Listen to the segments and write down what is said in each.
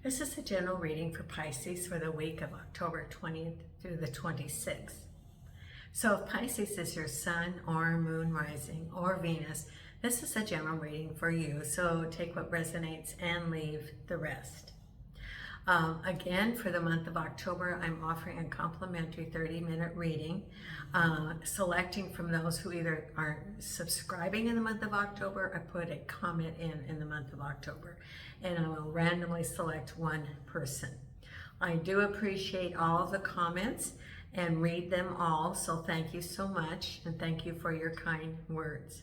This is a general reading for Pisces for the week of October 20th through the 26th. So if Pisces is your sun or moon rising or Venus, this is a general reading for you. So take what resonates and leave the rest. Again, for the month of October, I'm offering a complimentary 30-minute reading, selecting from those who either are subscribing in the month of October or put a comment in the month of October. And I will randomly select one person. I do appreciate all of the comments and read them all, so thank you so much, and thank you for your kind words.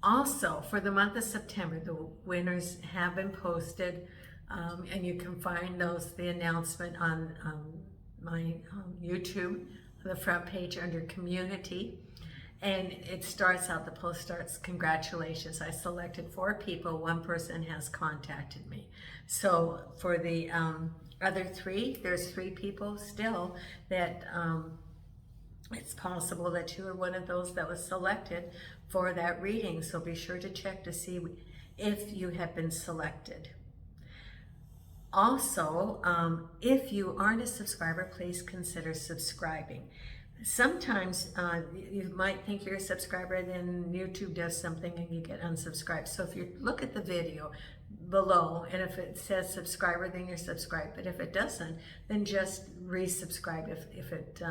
Also, for the month of September, the winners have been posted. And you can find the announcement on my YouTube, on the front page under community. And it starts out, the post starts, congratulations, I selected 4 people, 1 person has contacted me. So for the other 3, there's 3 people still that it's possible that you are one of those that was selected for that reading. So be sure to check to see if you have been selected. Also, if you aren't a subscriber, please consider subscribing. Sometimes you might think you're a subscriber, then YouTube does something and you get unsubscribed. So if you look at the video below, and if it says subscriber, then you're subscribed. But if it doesn't, then just resubscribe if it,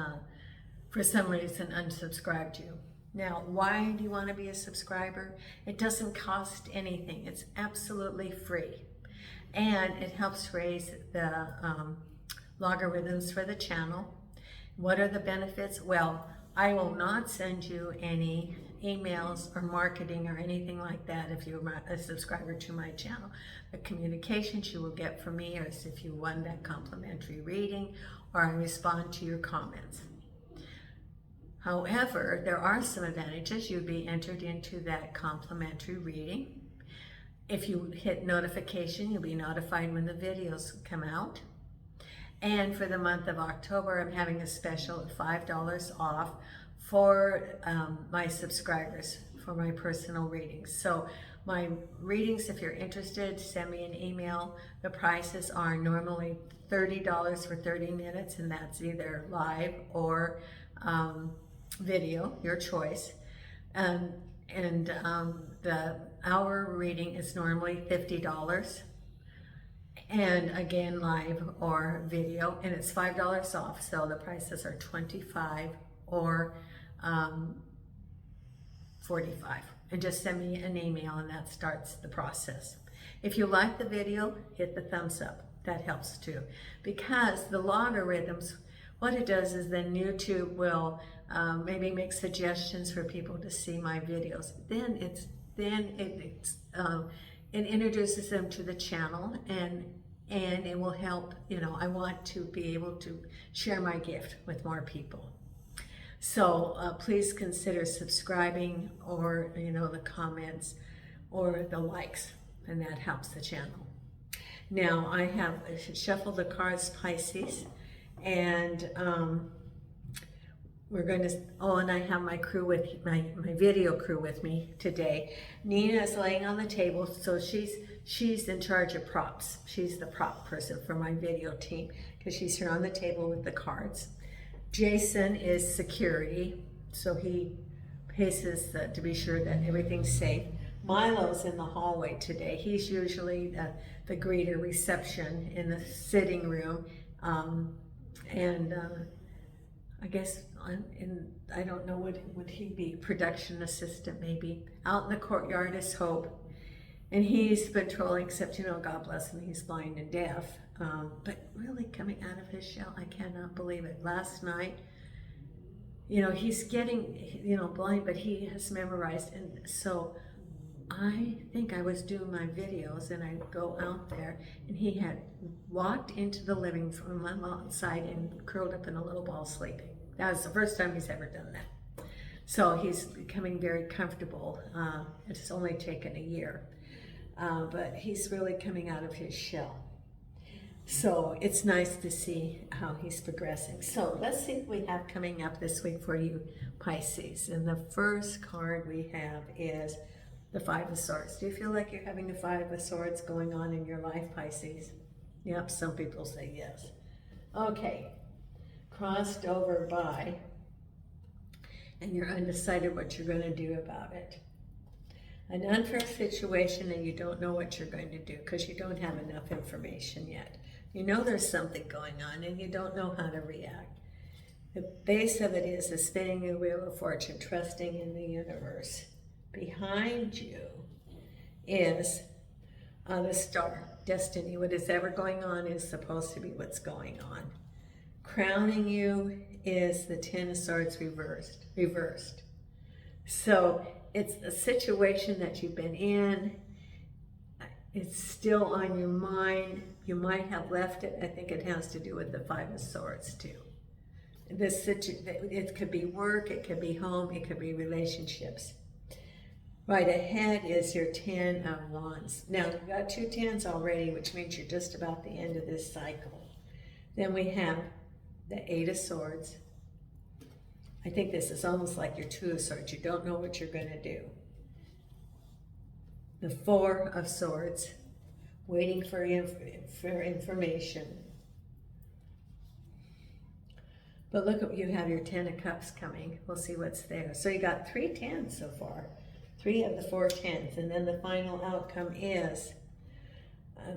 for some reason, unsubscribed you. Now, why do you want to be a subscriber? It doesn't cost anything. It's absolutely free. And it helps raise the logarithms for the channel. What are the benefits? Well, I will not send you any emails or marketing or anything like that if you're a subscriber to my channel. The communications you will get from me is if you won that complimentary reading or I respond to your comments. However, there are some advantages. You'd be entered into that complimentary reading. If you hit notification, you'll be notified when the videos come out. And for the month of October, I'm having a special of $5 off for my subscribers for my personal readings. So my readings, if you're interested, send me an email. The prices are normally $30 for 30 minutes, and that's either live or video, your choice. The hour reading is normally $50, and again, live or video, and it's $5 off, so the prices are $25 or $45. And just send me an email and that starts the process. If you like the video, hit the thumbs up. That helps too, because the logarithms, what it does is then YouTube will maybe make suggestions for people to see my videos. Then it introduces them to the channel, and it will help. I want to be able to share my gift with more people. So please consider subscribing, or the comments or the likes, and that helps the channel. Now I have shuffled the cards, Pisces, and we're going to, and I have my crew with my video crew with me today. Nina is laying on the table, so she's in charge of props. She's the prop person for my video team because she's here on the table with the cards. Jason is security, so he paces to be sure that everything's safe. Milo's in the hallway today. He's usually the greeter, reception in the sitting room, I guess, I don't know, would he be production assistant maybe? Out in the courtyard is Hope, and he's patrolling, except, God bless him, he's blind and deaf, but really coming out of his shell. I cannot believe it. Last night, he's getting, blind, but he has memorized, and so I think I was doing my videos, and I go out there, and he had walked into the living room outside and curled up in a little ball sleeping. That was the first time he's ever done that. So he's becoming very comfortable. It's only taken a year, but he's really coming out of his shell. So it's nice to see how he's progressing. So let's see what we have coming up this week for you, Pisces. And the first card we have is the Five of Swords. Do you feel like you're having the Five of Swords going on in your life, Pisces? Yep, some people say yes. Okay, crossed over by, and you're undecided what you're going to do about it. An unfair situation and you don't know what you're going to do because you don't have enough information yet. You know there's something going on and you don't know how to react. The base of it is spinning the wheel of fortune, trusting in the universe. Behind you is the star, destiny. What is ever going on is supposed to be what's going on. Crowning you is the Ten of Swords reversed. So it's a situation that you've been in. It's still on your mind. You might have left it. I think it has to do with the Five of Swords too. It could be work, it could be home, it could be relationships. Right ahead is your Ten of Wands. Now, you've got 2 tens already, which means you're just about the end of this cycle. Then we have the Eight of Swords. I think this is almost like your Two of Swords. You don't know what you're going to do. The Four of Swords, waiting for information. But look, you have your Ten of Cups coming. We'll see what's there. So you got 3 tens so far. 3 of the 4 tens. And then the final outcome is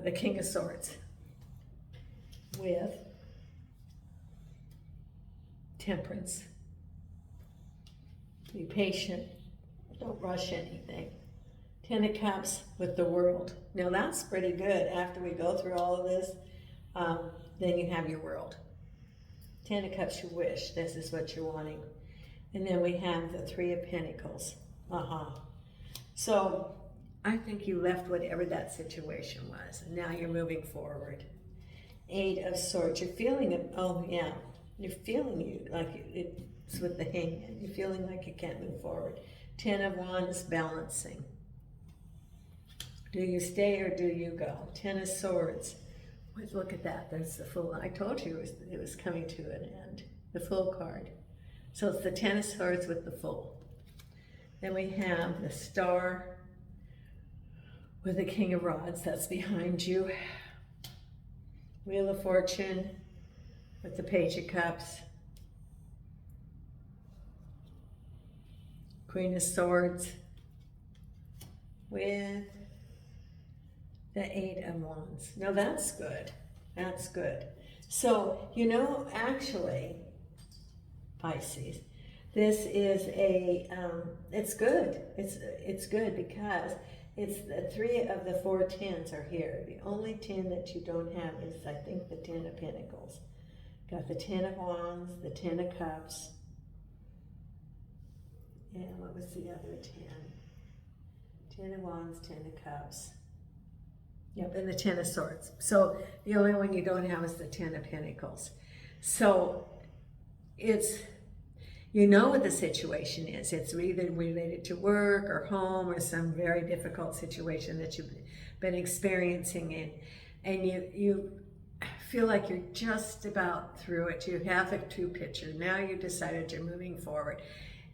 the King of Swords with Temperance. Be patient. Don't rush anything. 10 of Cups with the World. Now that's pretty good. After we go through all of this, then you have your World. 10 of Cups, you wish. This is what you're wanting. And then we have the 3 of Pentacles. So I think you left whatever that situation was. And now you're moving forward. 8 of Swords. You're feeling it. Oh, yeah. You're feeling it's with the Hangman. You're feeling like you can't move forward. 10 of Wands, balancing. Do you stay or do you go? 10 of Swords. Look at that. There's the Fool. I told you it was coming to an end. The Fool card. So it's the 10 of Swords with the Fool. Then we have the Star with the King of Rods. That's behind you. Wheel of Fortune with the Page of Cups. Queen of Swords with the 8 of Wands. Now that's good. That's good. So, you know, actually, Pisces, this is it's good. It's good because it's the 3 of the 4 tens are here. The only 10 that you don't have is, I think, the 10 of Pentacles. Got the 10 of Wands, the 10 of Cups. And what was the other 10? 10 of Wands, 10 of Cups. Yep, and the 10 of Swords. So the only one you don't have is the 10 of Pentacles. So it's, you know what the situation is. It's either related to work or home or some very difficult situation that you've been experiencing in. And you feel like you're just about through it. You have a true picture. Now you decided you're moving forward.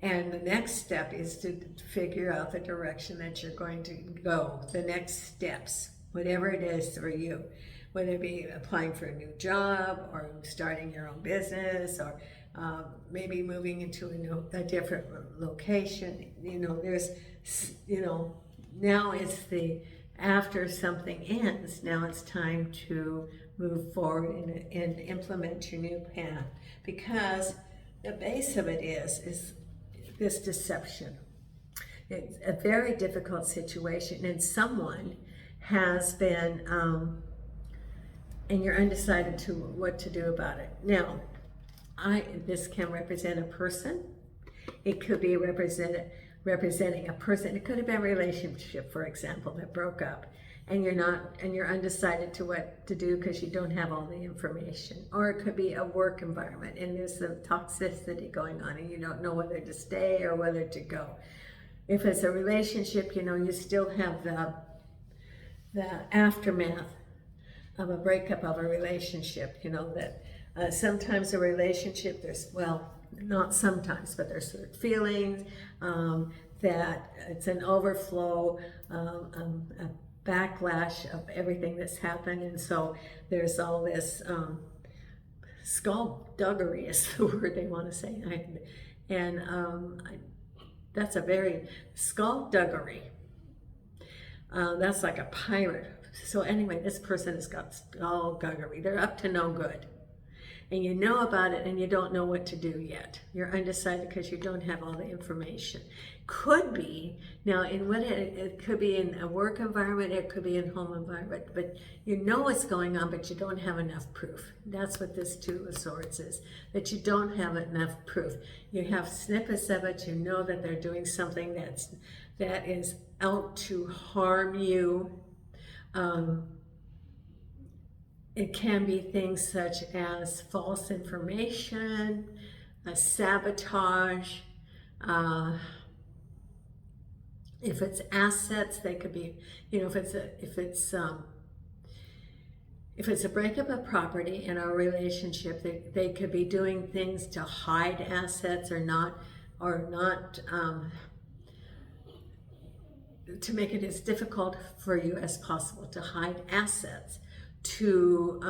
And the next step is to figure out the direction that you're going to go. The next steps. Whatever it is for you, whether it be applying for a new job or starting your own business or maybe moving into a different location. You know, there's, you know, now it's after something ends, now it's time to move forward and implement your new path, because the base of it is this deception. It's a very difficult situation, and someone has been, and you're undecided to what to do about it. Now, this can represent a person. It could be representing a person. It could have been a relationship, for example, that broke up, and you're undecided to what to do because you don't have all the information. Or it could be a work environment, and there's some toxicity going on, and you don't know whether to stay or whether to go. If it's a relationship, you know, you still have the aftermath of a breakup of a relationship, you know, that sometimes a relationship, there's, well, not sometimes, but there's certain feelings, that it's an overflow, a backlash of everything that's happened. And so there's all this skullduggery is the word they want to say. That's a very skullduggery. That's like a pirate. So anyway, this person has got skullduggery. They're up to no good. And you know about it and you don't know what to do yet. You're undecided because you don't have all the information. Could be, now in what it could be in a work environment, it could be in home environment, but you know what's going on, but you don't have enough proof. That's what this Two of Swords is, that you don't have enough proof. You have snippets of it, you know that they're doing something that is out to harm you. It can be things such as false information, sabotage. If it's assets, they could be, you know, if it's a breakup of property in a relationship, they could be doing things to hide assets or not to make it as difficult for you as possible to hide assets, to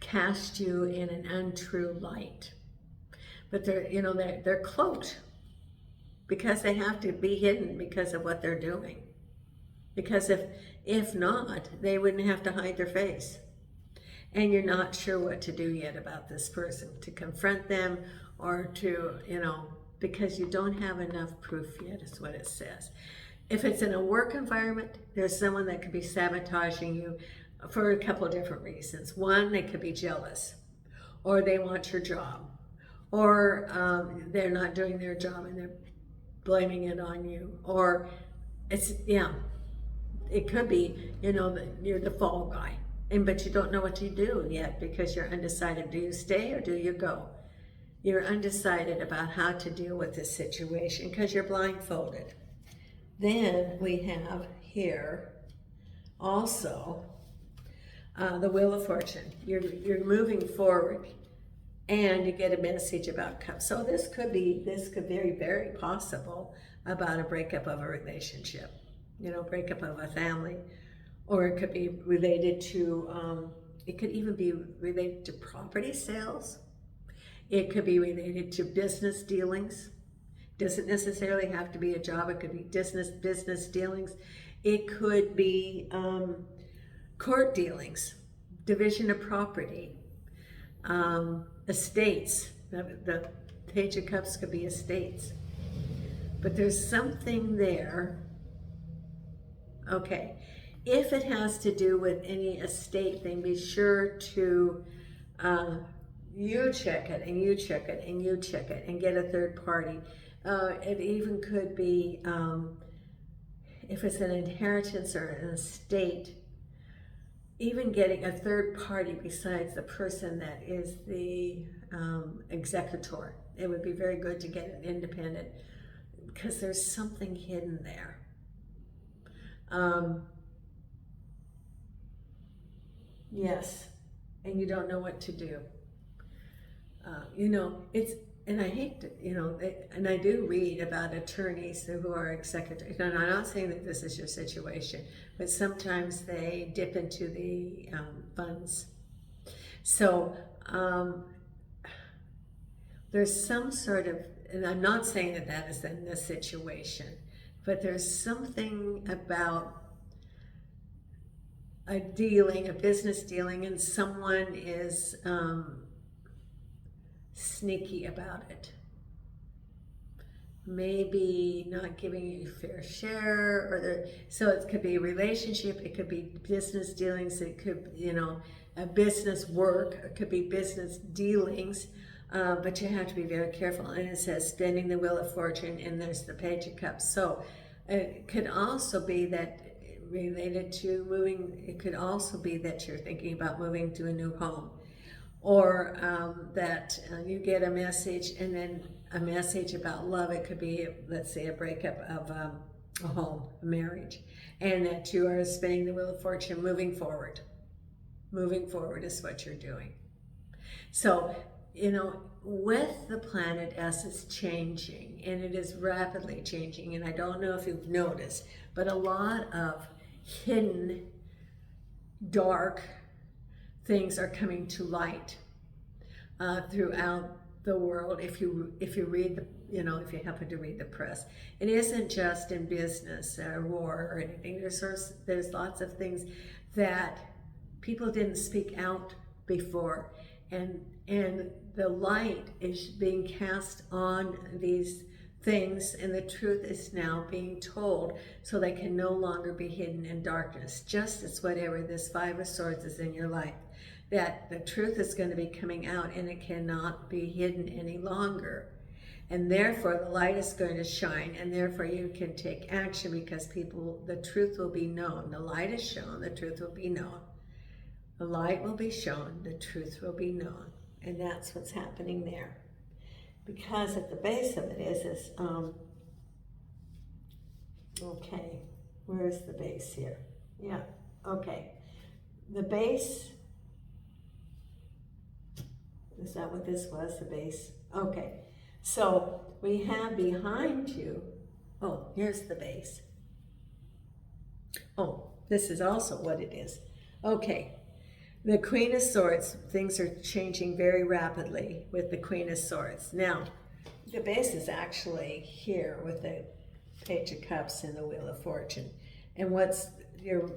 cast you in an untrue light. But they're cloaked because they have to be hidden because of what they're doing. Because if not, they wouldn't have to hide their face. And you're not sure what to do yet about this person, to confront them or to, because you don't have enough proof yet, is what it says. If it's in a work environment, there's someone that could be sabotaging you for a couple of different reasons. One, they could be jealous, or they want your job, or they're not doing their job and they're blaming it on you, or it could be, you're the fall guy, but you don't know what to do yet because you're undecided. Do you stay or do you go? You're undecided about how to deal with this situation because you're blindfolded. Then we have here also the Wheel of Fortune. You're moving forward and you get a message about cups. So this could be very, very possible about a breakup of a relationship, breakup of a family, or it could be related to, it could even be related to property sales. It could be related to business dealings. Doesn't necessarily have to be a job. It could be business dealings. It could be court dealings, division of property, estates. The Page of Cups could be estates. But there's something there. Okay. If it has to do with any estate thing, be sure to you check it and you check it and you check it and get a third party. It even could be, if it's an inheritance or an estate, even getting a third party besides the person that is the executor. It would be very good to get an independent because there's something hidden there. Yes, and you don't know what to do. And I hate to, and I do read about attorneys who are executors. And I'm not saying that this is your situation, but sometimes they dip into the funds. So there's some sort of, and I'm not saying that that is in this situation, but there's something about a business dealing, and someone is sneaky about it. Maybe not giving you fair share, so it could be a relationship, it could be business dealings, it could, a business work, it could be business dealings, but you have to be very careful. And it says spinning the Wheel of Fortune, and there's the Page of Cups. So it could also be that related to moving, it could also be that you're thinking about moving to a new home, or that you get a message and then a message about love. It could be, let's say, a breakup of a home, a marriage, and that you are spinning the Wheel of Fortune, moving forward. Moving forward is what you're doing. So with the planet as it's changing, and it is rapidly changing, and I don't know if you've noticed, but a lot of hidden, dark things are coming to light throughout the world. If you read the, if you happen to read the press, it isn't just in business or war or anything. There's lots of things that people didn't speak out before, and the light is being cast on these things, and the truth is now being told, so they can no longer be hidden in darkness. Just as whatever this Five of Swords is in your life, that the truth is going to be coming out, and it cannot be hidden any longer. And therefore the light is going to shine, and therefore you can take action, because the truth will be known. The light is shown, the truth will be known. The light will be shown, the truth will be known. And that's what's happening there. Because at the base of it is okay, where's the base here? Yeah, okay. The base, is that what this was, the base? Okay, so we have behind you, oh, here's the base. Oh, this is also what it is. Okay. The Queen of Swords, things are changing very rapidly with the Queen of Swords. Now, the base is actually here with the Page of Cups and the Wheel of Fortune. And what's you're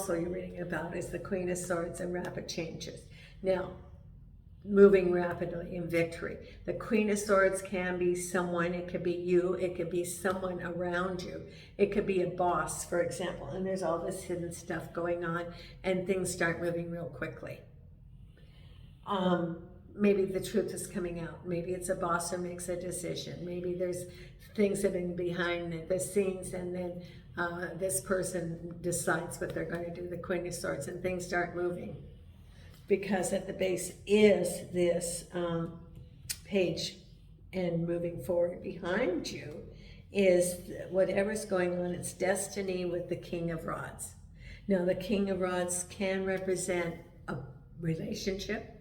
reading about is the Queen of Swords and rapid changes. Now, moving rapidly in victory. The Queen of Swords can be someone, it could be you, it could be someone around you. It could be a boss, for example, and there's all this hidden stuff going on, and things start moving real quickly. Maybe the truth is coming out. Maybe it's a boss who makes a decision. Maybe there's things that have been behind the scenes, and then this person decides what they're going to do, the Queen of Swords, and things start moving. Because at the base is this page, and moving forward behind you is whatever's going on. It's destiny with the King of Rods. Now, the King of Rods can represent a relationship.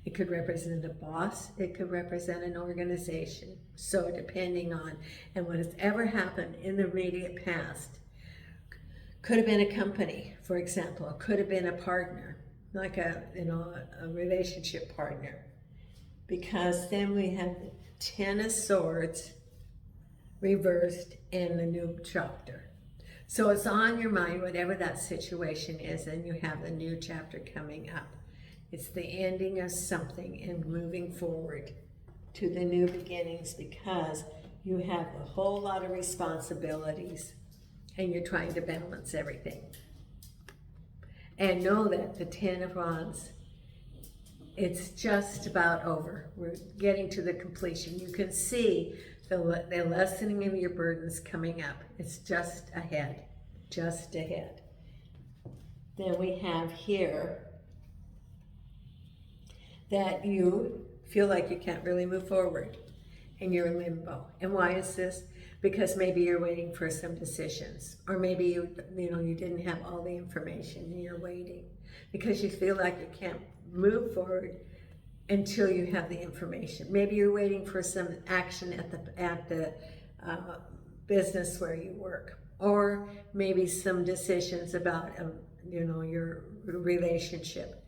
It could represent a boss. It could represent an organization. So depending on, and what has ever happened in the immediate past, could have been a company, for example. It could have been a partner, like a relationship partner. Because then we have the Ten of Swords reversed in the new chapter. So it's on your mind, whatever that situation is, and you have the new chapter coming up. It's the ending of something and moving forward to the new beginnings, because you have a whole lot of responsibilities and you're trying to balance everything. And know that the Ten of Wands, it's just about over. We're getting to the completion. You can see the lessening of your burdens coming up. It's just ahead, just ahead. Then we have here that you feel like you can't really move forward and you're in limbo. And why is this? Because maybe you're waiting for some decisions, or maybe you didn't have all the information and you're waiting because you feel like you can't move forward until you have the information. Maybe you're waiting for some action at the business where you work, or maybe some decisions about your relationship.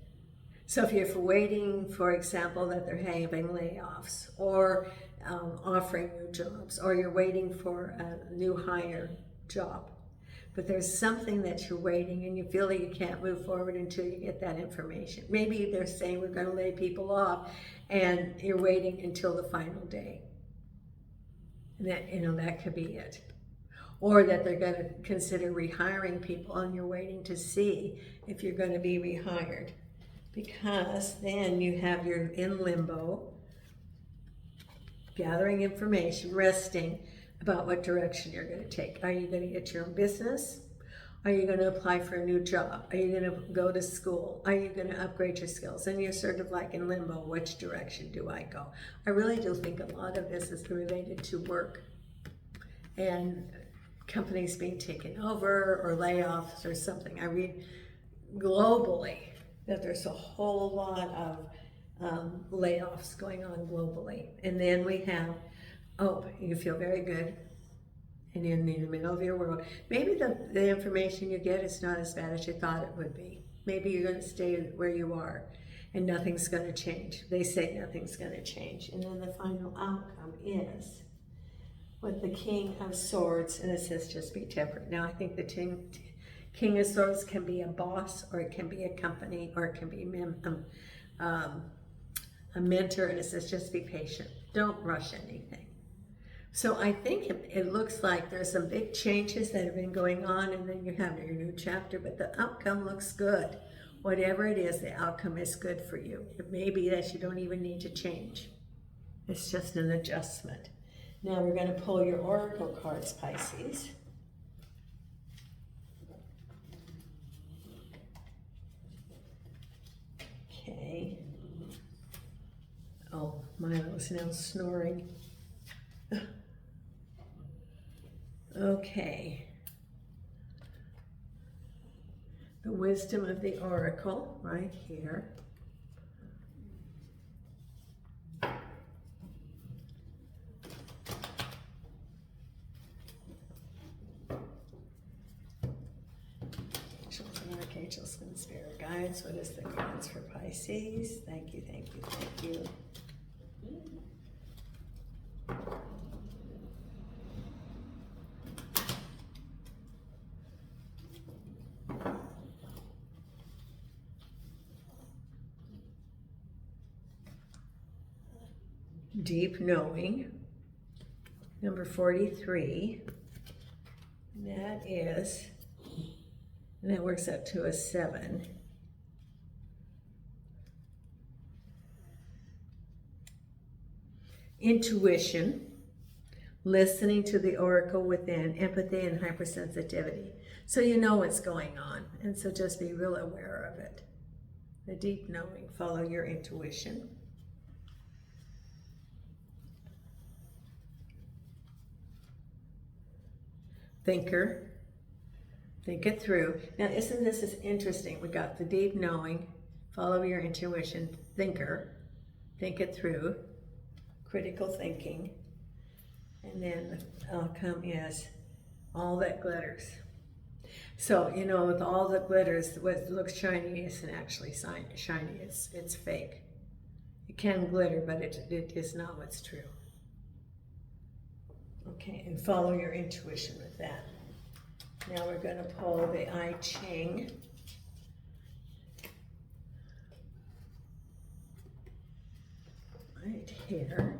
So if you're waiting, for example, that they're having layoffs, or offering new jobs, or you're waiting for a new hire job, but there's something that you're waiting and you feel like you can't move forward until you get that information. Maybe they're saying we're going to lay people off, and you're waiting until the final day. And that could be it. Or that they're going to consider rehiring people, and you're waiting to see if you're going to be rehired. Because then you're in limbo, gathering information, resting about what direction you're going to take. Are you going to get your own business? Are you going to apply for a new job? Are you going to go to school? Are you going to upgrade your skills? And you're sort of like in limbo, which direction do I go? I really do think a lot of this is related to work and companies being taken over, or layoffs or something. I read globally that there's a whole lot of layoffs going on globally. And then we have, oh, you feel very good and in the middle of your world. Maybe the information you get is not as bad as you thought it would be. Maybe you're going to stay where you are and nothing's going to change. They say nothing's going to change. And then the final outcome is with the King of Swords, and it says just be temperate. Now I think the King of Swords can be a boss, or it can be a company, or it can be a mentor, and it says just be patient. Don't rush anything. So I think it looks like there's some big changes that have been going on, and then you have your new chapter, but the outcome looks good. Whatever it is, the outcome is good for you. It may be that you don't even need to change. It's just an adjustment. Now we're going to pull your oracle cards, Pisces. Okay. Oh, Milo's now snoring. Okay. The wisdom of the oracle right here. Archangels and spirit guides. What is the cards for Pisces? Thank you, thank you, thank you. Deep knowing, number 43. That is, and that works out to a 7. Intuition, listening to the oracle within, empathy and hypersensitivity. So you know what's going on, and so just be real aware of it. The deep knowing, follow your intuition. Thinker, think it through. Now, isn't this interesting? We got the deep knowing, follow your intuition, thinker, think it through, critical thinking, and then the outcome is all that glitters. So, you know, with all that glitters, what looks shiny isn't actually shiny, it's fake. It can glitter, but it is not what's true. Okay, and follow your intuition with that. Now we're going to pull the I Ching. Right here.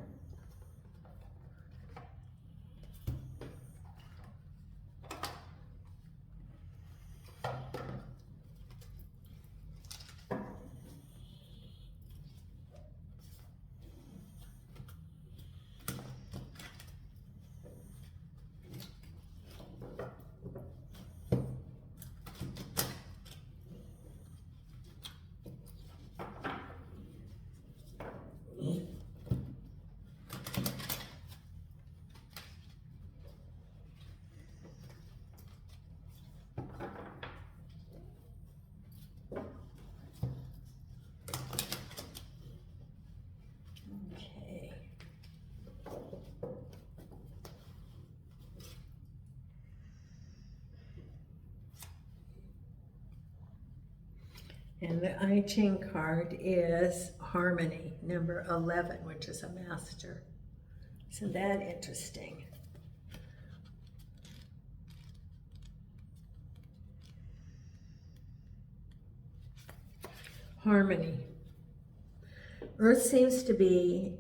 And the I Ching card is Harmony, number 11, which is a master. Isn't that interesting? Harmony. Earth seems to be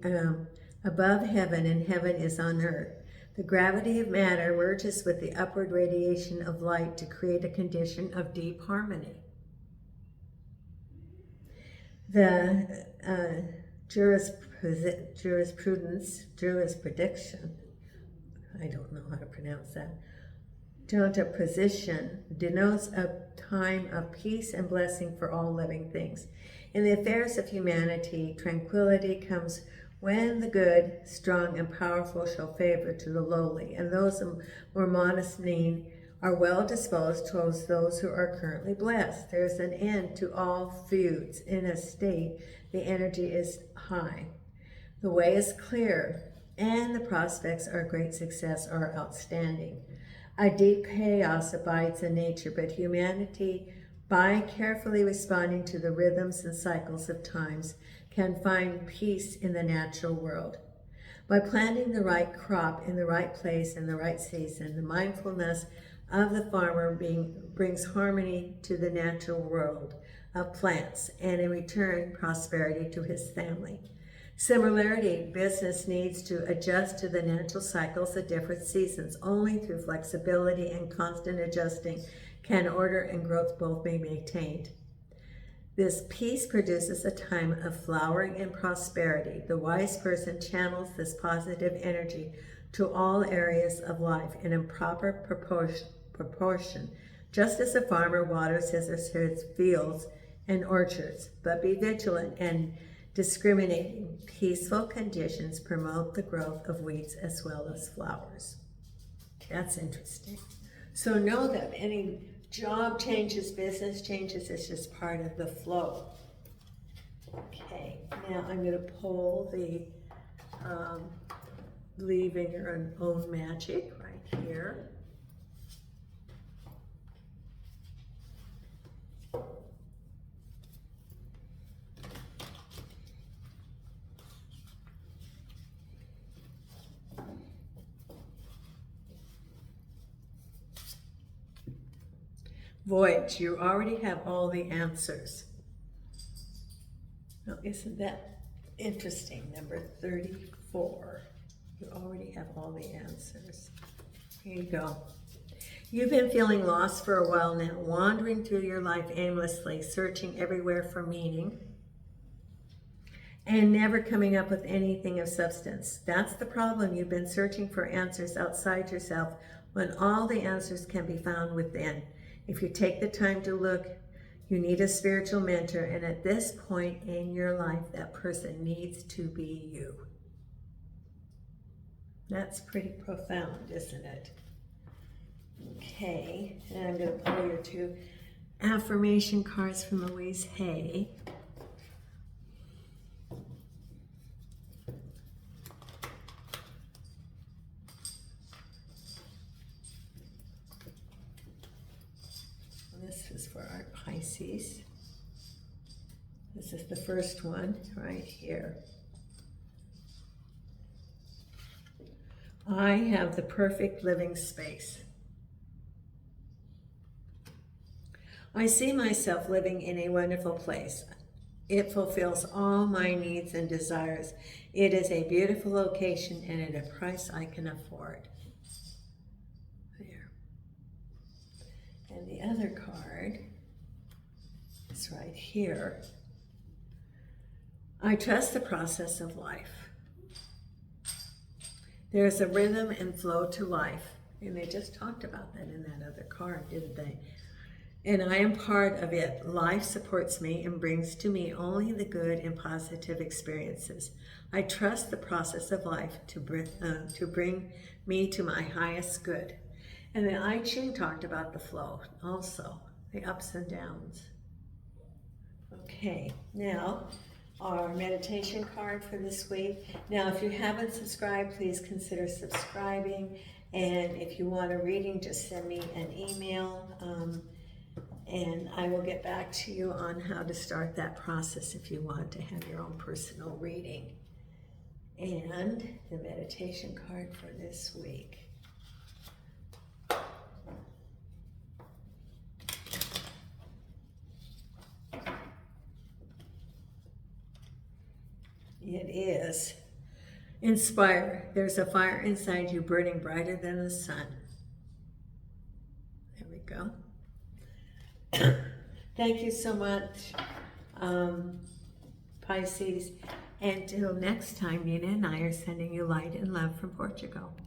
above heaven, and heaven is on earth. The gravity of matter merges with the upward radiation of light to create a condition of deep harmony. The jurisprediction, I don't know how to pronounce that, juxtaposition denotes a time of peace and blessing for all living things. In the affairs of humanity, tranquility comes when the good, strong, and powerful show favor to the lowly, and those of more modest mean are well disposed towards those who are currently blessed. There is an end to all feuds. In a state, the energy is high. The way is clear, and the prospects of great success are outstanding. A deep chaos abides in nature, but humanity, by carefully responding to the rhythms and cycles of times, can find peace in the natural world. By planting the right crop in the right place in the right season, the mindfulness of the farmer brings harmony to the natural world of plants, and in return, prosperity to his family. Similarly, business needs to adjust to the natural cycles of different seasons. Only through flexibility and constant adjusting can order and growth both be maintained. This peace produces a time of flowering and prosperity. The wise person channels this positive energy to all areas of life and in proper proportion, just as a farmer waters his fields and orchards. But be vigilant and discriminating. Peaceful conditions promote the growth of weeds as well as flowers. That's interesting. So know that any job changes, business changes, it's just part of the flow. Okay, now I'm going to pull the Believing Your Own Magic right here. Voyage, you already have all the answers. Now, isn't that interesting? Number 34. You already have all the answers. Here you go. You've been feeling lost for a while now, wandering through your life aimlessly, searching everywhere for meaning, and never coming up with anything of substance. That's the problem. You've been searching for answers outside yourself when all the answers can be found within. If you take the time to look, you need a spiritual mentor, and at this point in your life, that person needs to be you. That's pretty profound, isn't it? Okay, and I'm going to pull your two affirmation cards from Louise Hay. This is for our Pisces. This is the first one right here. I have the perfect living space. I see myself living in a wonderful place. It fulfills all my needs and desires. It is a beautiful location and at a price I can afford. There. And the other card is right here. I trust the process of life. There's a rhythm and flow to life. And they just talked about that in that other card, didn't they? And I am part of it. Life supports me and brings to me only the good and positive experiences. I trust the process of life to bring me to my highest good. And then I Ching talked about the flow also, the ups and downs. Okay, now our meditation card for this week. Now, if you haven't subscribed, please consider subscribing. And if you want a reading, just send me an email. And I will get back to you on how to start that process if you want to have your own personal reading. And the meditation card for this week. It is inspire. There's a fire inside you burning brighter than the sun. There we go. Thank you so much, Pisces. Until next time, Nina and I are sending you light and love from Portugal.